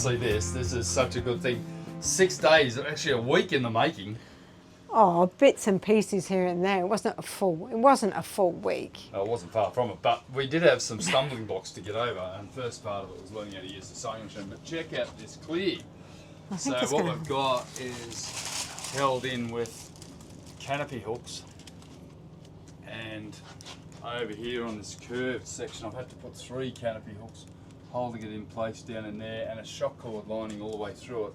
honestly, this is such a good thing. 6 days, actually a week in the making. Oh, bits and pieces here and there. It wasn't a full week. Oh, it wasn't far from it, but we did have some stumbling blocks to get over, and the first part of it was learning how to use the sewing machine. But check out this clear. So what we've got is held in with canopy hooks, and over here on this curved section I've had to put 3 canopy hooks holding it in place down in there, and a shock cord lining all the way through it.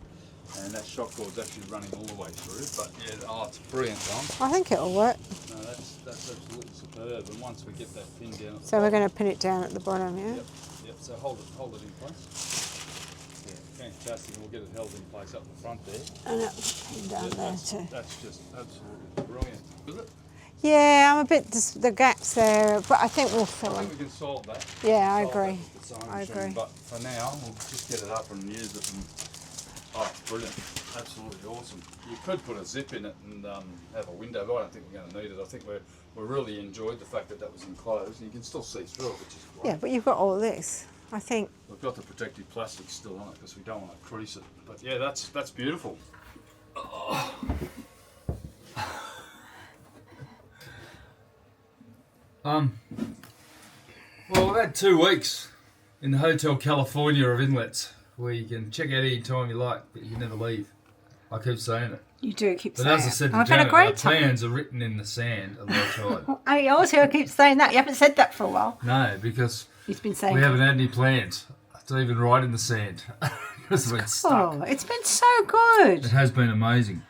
And that shock cord's actually running all the way through. But yeah, oh, it's brilliant, Tom. I think it'll work. No, that's absolutely superb. And once we get that pin down, So we're going to pin it down at the bottom, yeah? Yep. So hold it in place. Yeah, fantastic. We'll get it held in place up the front there. And that's pinned down there too. That's just absolutely brilliant, is it? Yeah, I'm a bit the gaps there, but I think we'll fill them. I think we can solve that. Yeah, I agree. I agree. But for now, we'll just get it up and use it. And, oh, it's brilliant. Absolutely awesome. You could put a zip in it and have a window, but I don't think we're going to need it. I think we really enjoyed the fact that that was enclosed, and you can still see through it, which is great. Yeah, but you've got all this. I think we've got the protective plastic still on it because we don't want to crease it. But yeah, that's beautiful. Oh. Well, we've had 2 weeks in the Hotel California of inlets, where you can check out any time you like, but you never leave. I keep saying it. you do keep But saying as I it. said to I've had a Janet, great our time. plans are written in the sand at low tide. I also keep saying that. You haven't said that for a while. No, because He's been saying we haven't had any plans to even ride in the sand. Because we've been stuck. Oh, it's been so good. It has been amazing.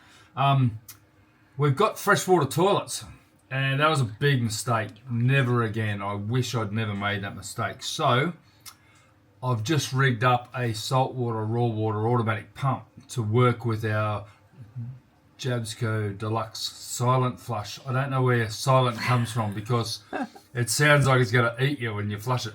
We've got freshwater toilets, and that was a big mistake. Never again. I wish I'd never made that mistake. So I've just rigged up a saltwater, raw water automatic pump to work with our Jabsco Deluxe Silent Flush. I don't know where silent comes from because it sounds like it's going to eat you when you flush it.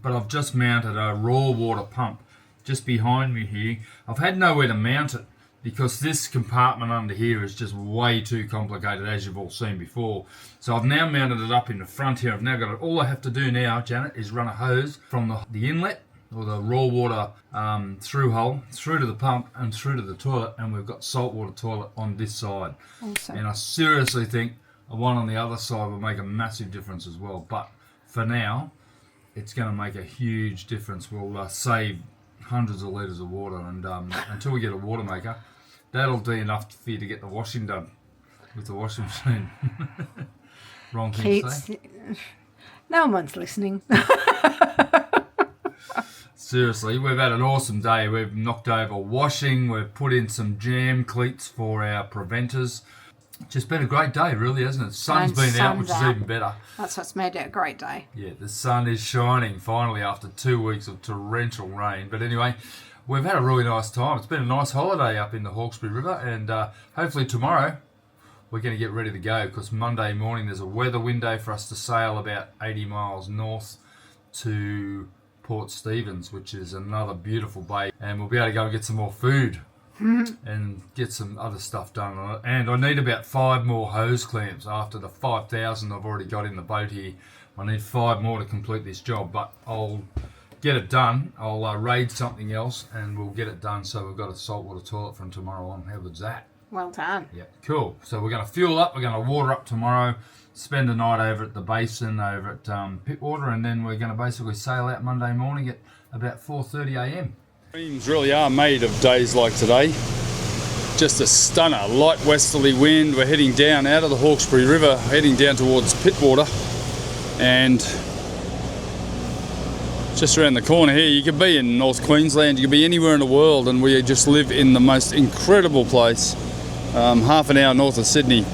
But I've just mounted a raw water pump just behind me here. I've had nowhere to mount it because this compartment under here is just way too complicated, as you've all seen before. So I've now mounted it up in the front here. I've now got it. All I have to do now, Janet, is run a hose from the inlet or the raw water through hole through to the pump and through to the toilet, and we've got saltwater toilet on this side. Awesome. And I seriously think a one on the other side will make a massive difference as well. But for now, it's going to make a huge difference. We'll save hundreds of litres of water, and until we get a water maker, that'll be enough for you to get the washing done with the washing machine. Wrong thing to say. No one's listening. Seriously, we've had an awesome day. We've knocked over washing, we've put in some jam cleats for our preventers. Just been a great day, really, hasn't it? The sun's been out, which is even better. That's what's made it a great day. Yeah, the sun is shining finally after 2 weeks of torrential rain. But anyway, we've had a really nice time. It's been a nice holiday up in the Hawkesbury River, and hopefully tomorrow we're going to get ready to go because Monday morning there's a weather window for us to sail about 80 miles north to Port Stephens, which is another beautiful bay, and we'll be able to go and get some more food and get some other stuff done on it. And I need about 5 more hose clamps after the 5,000 I've already got in the boat here. I need 5 more to complete this job, but I'll get it done. I'll raid something else and we'll get it done so we've got a saltwater toilet from tomorrow on. How good's that? Well done. Yeah, cool. So we're going to fuel up, we're going to water up tomorrow, spend the night over at the basin over at Pittwater, and then we're going to basically sail out Monday morning at about 4:30 a.m. Dreams really are made of days like today. Just a stunner, light westerly wind. We're heading down out of the Hawkesbury River, heading down towards Pittwater, and just around the corner here, you could be in North Queensland, you could be anywhere in the world, and we just live in the most incredible place. Half an hour north of Sydney.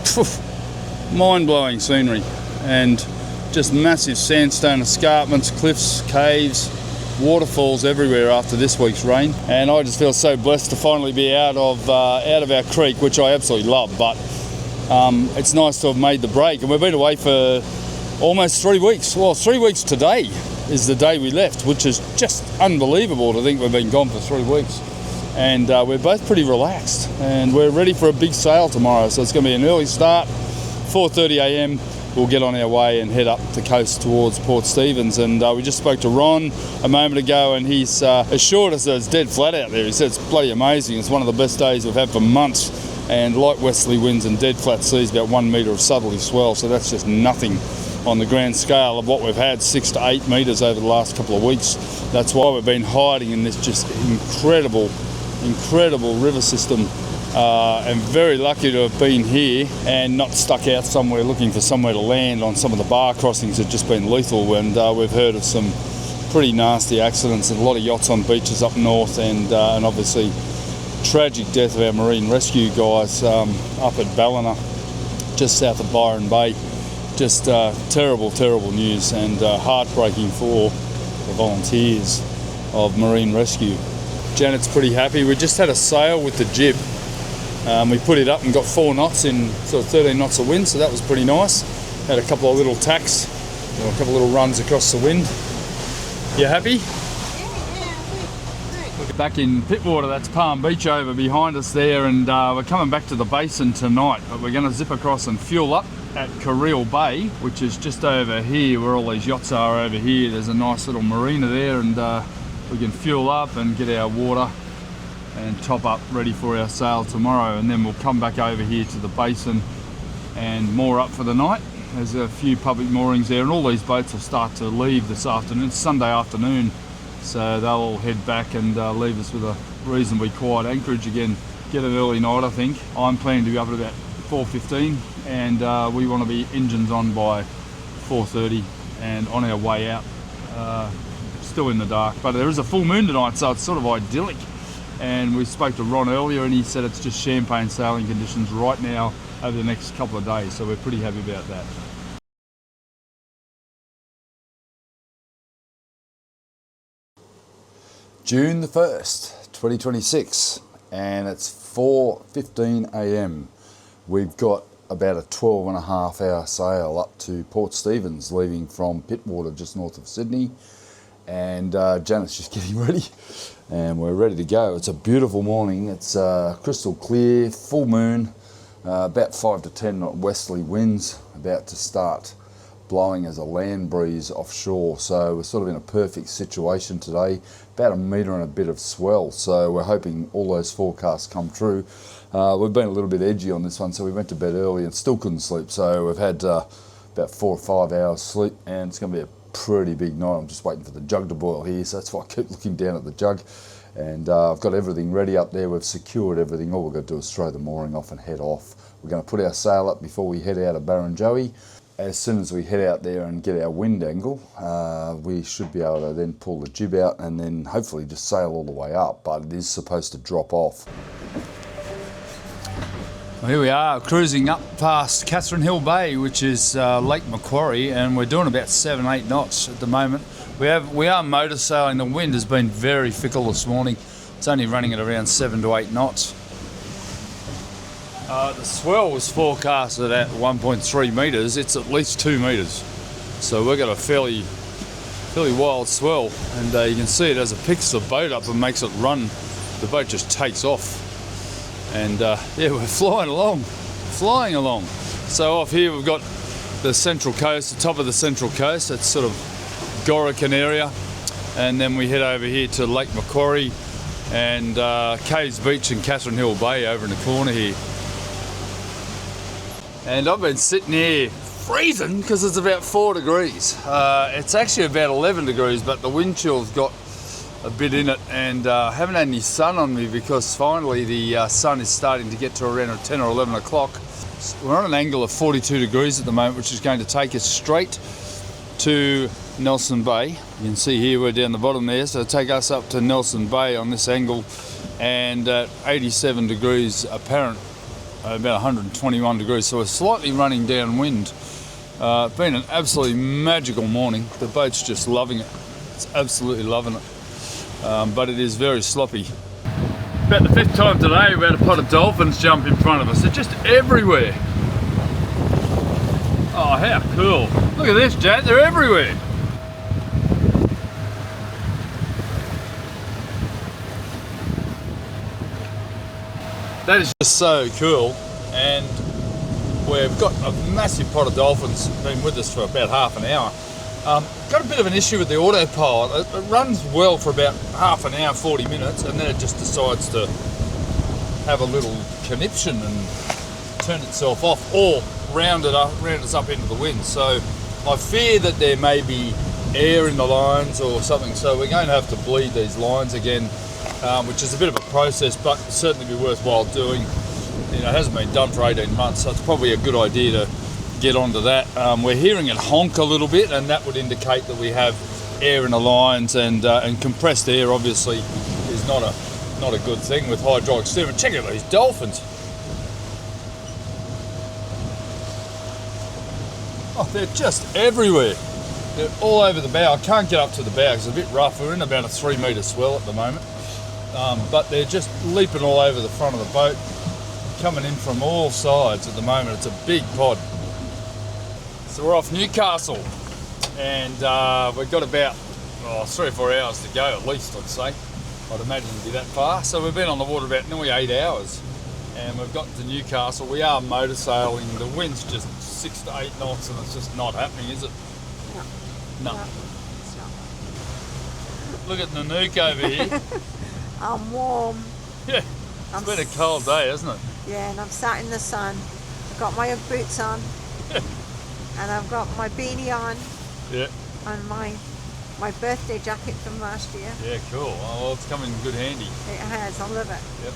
Mind-blowing scenery, and just massive sandstone escarpments, cliffs, caves, waterfalls everywhere after this week's rain. And I just feel so blessed to finally be out of our creek, which I absolutely love. But it's nice to have made the break, and we've been away for almost 3 weeks. Well, 3 weeks today is the day we left, which is just unbelievable to think we've been gone for 3 weeks. And we're both pretty relaxed, and we're ready for a big sail tomorrow. So it's going to be an early start, 4:30 a.m. we'll get on our way and head up the coast towards Port Stephens. And we just spoke to Ron a moment ago, and he's assured us that it's dead flat out there. He said it's bloody amazing. It's one of the best days we've had for months, and light westerly winds and dead flat seas, about 1 metre of southerly swell, so that's just nothing on the grand scale of what we've had, 6 to 8 metres over the last couple of weeks. That's why we've been hiding in this just incredible river system, and very lucky to have been here and not stuck out somewhere looking for somewhere to land. On some of the bar crossings have just been lethal, and we've heard of some pretty nasty accidents and a lot of yachts on beaches up north, and obviously tragic death of our marine rescue guys up at Ballina, just south of Byron Bay. Just terrible news, and heartbreaking for the volunteers of marine rescue. Janet's pretty happy. We just had a sail with the jib. We put it up and got 4 knots in sort of 13 knots of wind, so that was pretty nice. Had a couple of little tacks, a couple of little runs across the wind. You happy? Back in Pittwater, that's Palm Beach over behind us there, and we're coming back to the basin tonight, but we're going to zip across and fuel up at Carril Bay, which is just over here where all these yachts are over here. There's a nice little marina there, and we can fuel up and get our water and top up ready for our sail tomorrow, and then we'll come back over here to the basin and moor up for the night. There's a few public moorings there, and all these boats will start to leave this afternoon. It's Sunday afternoon, so they'll all head back and leave us with a reasonably quiet anchorage again. Get an early night, I think. I'm planning to be up at about 4:15, and we want to be engines on by 4:30 and on our way out. Still in the dark, but there is a full moon tonight, so it's sort of idyllic. And we spoke to Ron earlier, and he said it's just champagne sailing conditions right now over the next couple of days, so we're pretty happy about that. June the 1st, 2026, and it's 4:15 a.m. We've got about a 12.5 hour sail up to Port Stephens, leaving from Pittwater just north of Sydney, and Janet's just getting ready, and we're ready to go. It's a beautiful morning. It's crystal clear, full moon, about 5 to 10 knot westerly winds, about to start blowing as a land breeze offshore, so we're sort of in a perfect situation today. About 1 metre and a bit of swell, so we're hoping all those forecasts come true. We've been a little bit edgy on this one, so we went to bed early and still couldn't sleep, so we've had about 4 or 5 hours sleep, and it's going to be a pretty big night. I'm just waiting for the jug to boil here, so that's why I keep looking down at the jug. And I've got everything ready up there. We've secured everything. All we've got to do is throw the mooring off and head off. We're going to put our sail up before we head out of Barrenjoey. As soon as we head out there and get our wind angle, we should be able to then pull the jib out and then hopefully just sail all the way up, but it is supposed to drop off. Well, here we are, cruising up past Catherine Hill Bay, which is Lake Macquarie, and we're doing about 7-8 knots at the moment. We are motor sailing. The wind has been very fickle this morning. It's only running at around 7 to 8 knots. The swell was forecasted at 1.3 metres. It's at least 2 metres. So we've got a fairly wild swell, and you can see it as it picks the boat up and makes it run. The boat just takes off. And yeah, we're flying along. So off here we've got the Central Coast, the top of the Central Coast. That's sort of Gorican area. And then we head over here to Lake Macquarie and Caves Beach and Catherine Hill Bay over in the corner here. And I've been sitting here freezing because it's about 4 degrees. It's actually about 11 degrees, but the wind chill's got a bit in it, and haven't had any sun on me because finally the sun is starting to get to around 10 or 11 o'clock. We're on an angle of 42 degrees at the moment, which is going to take us straight to Nelson Bay. You can see here we're down the bottom there, so it'll take us up to Nelson Bay on this angle, and at 87 degrees apparent, about 121 degrees, so we're slightly running downwind. Been an absolutely magical morning. The boat's just loving it. It's absolutely loving it. But it is very sloppy. About the 5th time today we had a pot of dolphins jump in front of us. They're just everywhere. Oh, how cool. Look at this, Jat, they're everywhere. That is just so cool, and We've got a massive pot of dolphins, been with us for about half an hour. Got a bit of an issue with the autopilot. It runs well for about half an hour, 40 minutes, and then it just decides to have a little conniption and turn itself off, or round us up into the wind. So I fear that there may be air in the lines or something, so we're going to have to bleed these lines again, which is a bit of a process, but certainly be worthwhile doing. You know, it hasn't been done for 18 months, so it's probably a good idea to get onto that. We're hearing it honk a little bit, and that would indicate that we have air in the lines, and compressed air obviously is not a good thing with hydraulic steering. Check out these dolphins. Oh, they're just everywhere. They're all over the bow. I can't get up to the bow because it's a bit rough. We're in about a 3 metre swell at the moment. But they're just leaping all over the front of the boat, coming in from all sides at the moment. It's a big pod. So we're off Newcastle, and we've got about 3 or 4 hours to go at least, I'd say. I'd imagine it'd be that far. So we've been on the water about nearly 8 hours, and we've got to Newcastle. We are motor sailing. The wind's just 6 to 8 knots, and it's just not happening, is it? No. It's not. Look at Nanook over here. I'm warm. Yeah, it's been a cold day, hasn't it? Yeah, and I'm sat in the sun. I've got my boots on, and I've got my beanie on, Yeah. and my birthday jacket from last year. Yeah, cool. Oh, well, it's come in good handy. It has. I love it. Yep.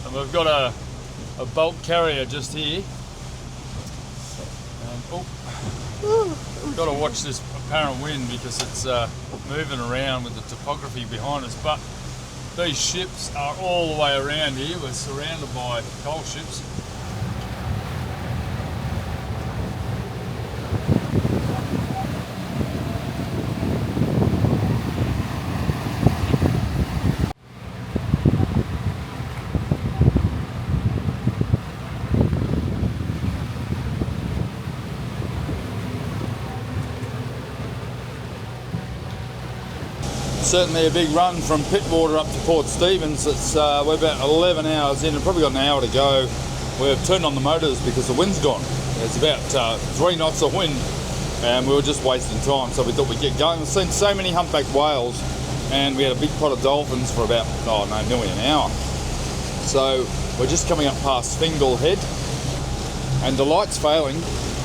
And we've got a bulk carrier just here. Got to watch this apparent wind because it's moving around with the topography behind us. But these ships are all the way around here. We're surrounded by coal ships. Certainly a big run from Pittwater up to Port Stephens. We're about 11 hours in and probably got an hour to go. We've turned on the motors because the wind's gone. It's about 3 knots of wind, and we were just wasting time, so we thought we'd get going. We've seen so many humpback whales, and we had a big pot of dolphins for about, nearly an hour. So we're just coming up past Fingal Head, and the light's failing,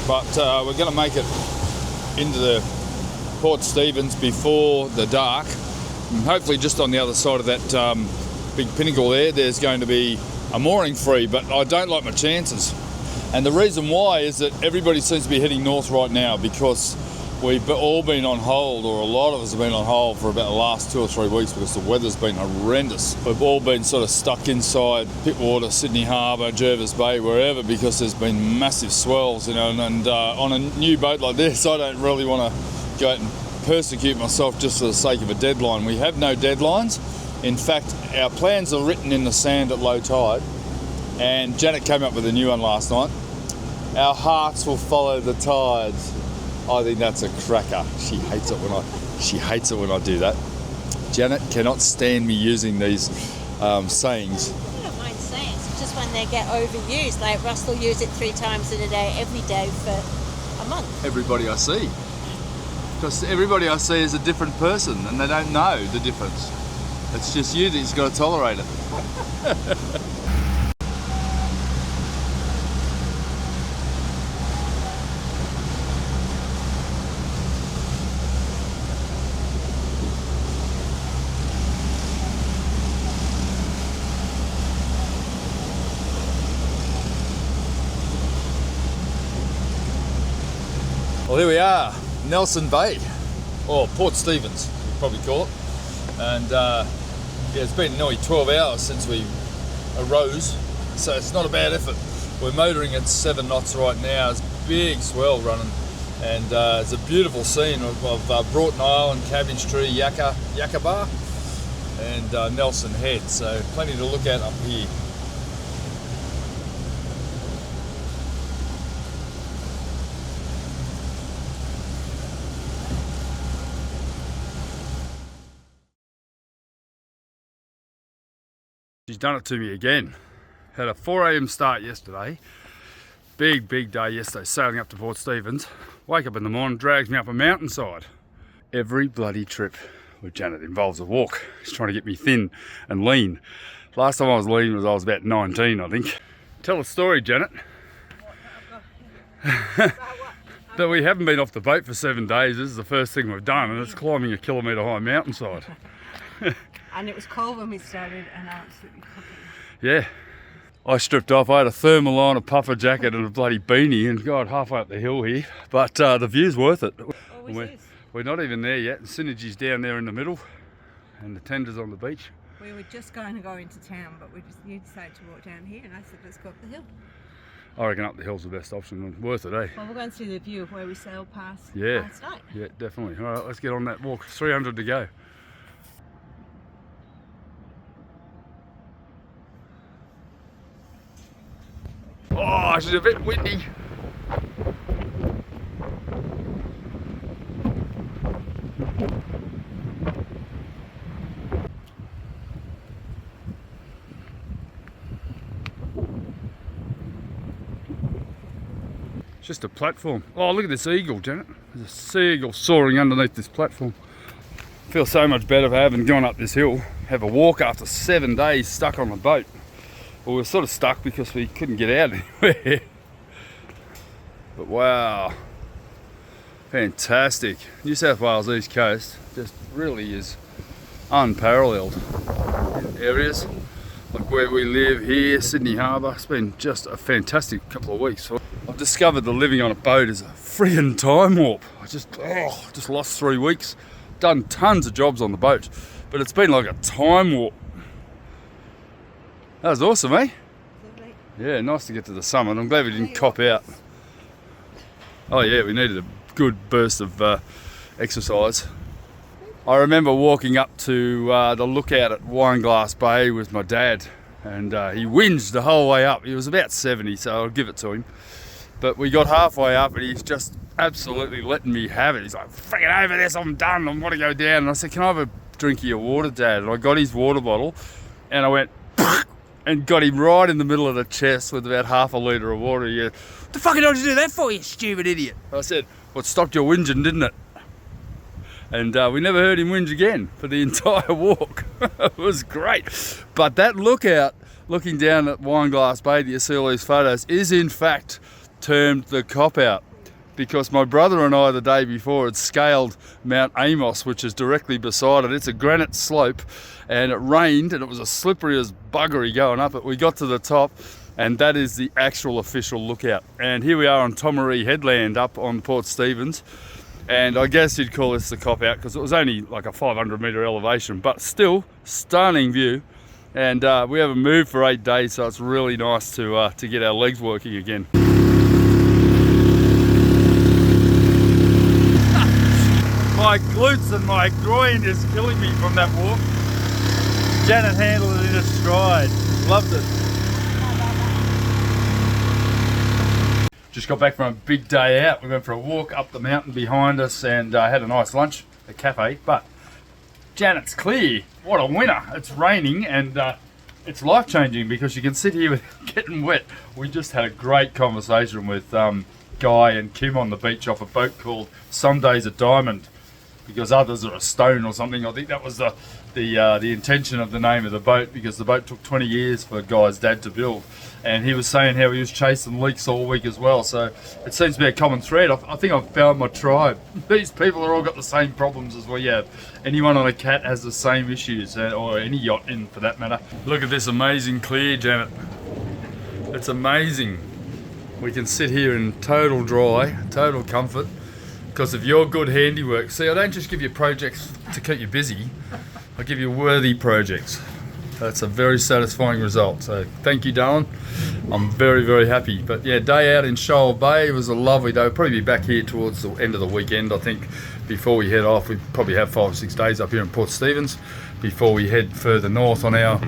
but we're going to make it into the Port Stephens before the dark. And hopefully just on the other side of that big pinnacle there's going to be a mooring free, but I don't like my chances. And the reason why is that everybody seems to be heading north right now because we've all been on hold, or a lot of us have been on hold for about the last 2 or 3 weeks because the weather's been horrendous. We've all been sort of stuck inside Pittwater, Sydney Harbour, Jervis Bay, wherever, because there's been massive swells, and on a new boat like this, I don't really want to go out and persecute myself just for the sake of a deadline. We have no deadlines. In fact, our plans are written in the sand at low tide, and Janet came up with a new one last night. Our hearts will follow the tides. I think that's a cracker. She hates it when I do that. Janet cannot stand me using these sayings. I don't mind saying it's just when they get overused. Like Russ will use it 3 times in a day, every day for a month. Everybody I see. Because everybody I see is a different person and they don't know the difference. It's just you that's got to tolerate it. Well, here we are, Nelson Bay, or Port Stephens, you probably call it. And it's been nearly 12 hours since we arose, so it's not a bad effort. We're motoring at 7 knots right now. It's a big swell running, and it's a beautiful scene of Broughton Island, Cabbage Tree, Yakaba, and Nelson Head. So plenty to look at up here. She's done it to me again. Had a 4 AM start yesterday. Big day yesterday, sailing up to Port Stephens. Wake up in the morning, drags me up a mountainside. Every bloody trip with Janet involves a walk. She's trying to get me thin and lean. Last time I was lean was I was about 19, I think. Tell a story, Janet. That we haven't been off the boat for 7 days. This is the first thing we've done, and it's climbing a kilometre high mountainside. And it was cold when we started, and absolutely cooking. Yeah. I stripped off. I had a thermal on, a puffer jacket and a bloody beanie, and got halfway up the hill here. But the view's worth it. We're not even there yet. Synergy's down there in the middle, and the tender's on the beach. We were just going to go into town, but you decided to walk down here, and I said, let's go up the hill. I reckon up the hill's the best option, and worth it, eh? Well, we're going to see the view of where we sailed past Yeah. last night. Yeah, definitely. All right, let's get on that walk. 300 to go. Oh, it's a bit windy. It's just a platform. Oh, look at this eagle, Janet. There's a sea eagle soaring underneath this platform. I feel so much better for having gone up this hill. Have a walk after 7 days stuck on the boat. Well, we were sort of stuck because we couldn't get out anywhere. But wow, fantastic. New South Wales East Coast just really is unparalleled in areas. Like where we live here, Sydney Harbour. It's been just a fantastic couple of weeks. I've discovered that living on a boat is a friggin' time warp. I just lost 3 weeks. Done tons of jobs on the boat, but it's been like a time warp. That was awesome, eh? Lovely. Yeah, nice to get to the summit. I'm glad we didn't cop out. Oh yeah, we needed a good burst of exercise. I remember walking up to the lookout at Wineglass Bay with my dad, and he whinged the whole way up. He was about 70, so I'll give it to him. But we got halfway up and he's just absolutely letting me have it. He's like, freaking over this, I'm done, I want to go down. And I said, can I have a drink of your water, Dad? And I got his water bottle and I went, and got him right in the middle of the chest with about half a litre of water. He goes, what the fuck did you do that for, you stupid idiot? I said, well, it stopped your whinging, didn't it? And we never heard him whinge again for the entire walk. It was great. But that lookout, looking down at Wineglass Bay that you see all these photos, is in fact termed the cop-out, because my brother and I the day before had scaled Mount Amos, which is directly beside it. It's a granite slope, and it rained and it was as slippery as buggery going up it. We got to the top, and that is the actual official lookout. And here we are on Tomaree Headland up on Port Stephens, and I guess you'd call this the cop-out because it was only like a 500 metre elevation, but still stunning view. And we haven't moved for 8 days, so it's really nice to get our legs working again. My glutes and my groin is killing me from that walk. Janet handled it in a stride. Loved it. Just got back from a big day out. We went for a walk up the mountain behind us and had a nice lunch at a cafe. But Janet's clear. What a winner. It's raining and it's life-changing because you can sit here without getting wet. We just had a great conversation with Guy and Kim on the beach off a boat called Some Days a Diamond, because others are a stone or something. I think that was the intention of the name of the boat, because the boat took 20 years for Guy's dad to build. And he was saying how he was chasing leaks all week as well. So it seems to be a common thread. I think I've found my tribe. These people are all got the same problems as we have. Anyone on a cat has the same issues, or any yacht in for that matter. Look at this amazing clear, Janet. It's amazing. We can sit here in total dry, total comfort, because of your good handiwork. See, I don't just give you projects to keep you busy, I give you worthy projects. That's a very satisfying result. So thank you, darling. I'm very, very happy. But yeah, day out in Shoal Bay was a lovely day. We'll probably be back here towards the end of the weekend. I think before we head off, we probably have 5 or 6 days up here in Port Stephens before we head further north on our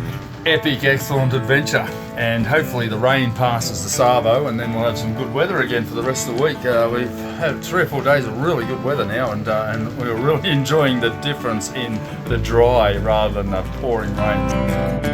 epic, excellent adventure. And hopefully the rain passes the Savo, and then we'll have some good weather again for the rest of the week. We've had 3 or 4 days of really good weather now, and we're really enjoying the difference in the dry rather than the pouring rain.